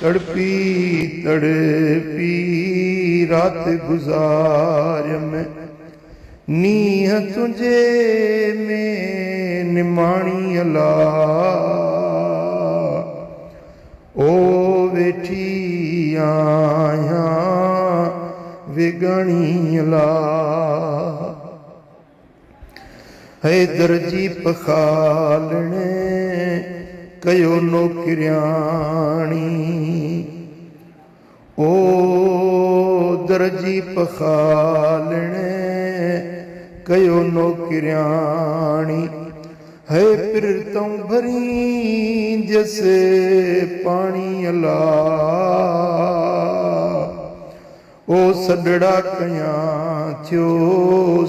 तड़पी तड़पी रात गुजार में नीह तुझे में निमाणी अला ओ वेठी आया विगणी अला है दर्जी पखालने कयो नौकरियाणी ओ दर्जी पखालने कयो नौकरियाणी है फिरतों भरी जैसे पानी अला ओ सडड़ा कया थियो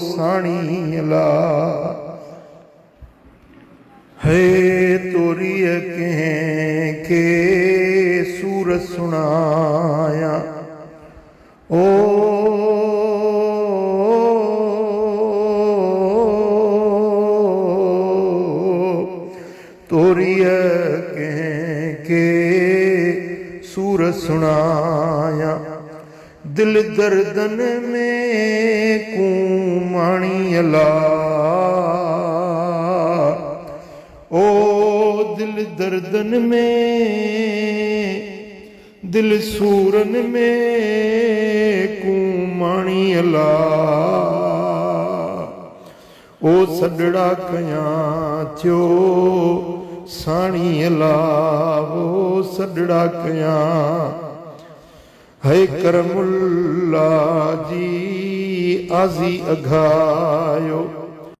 साणी अला है तोरीय के सूर सुनाया ओ तोरीय के सूर सुनाया दिल दर्दन में कुमाणी अला ओ दिल दर्दन में दिल सूरन में कुमाणी अला ओ सडड़ा कया थियो साणी अला ओ सडड़ा कया है करमुल्ला जी आजी अघायो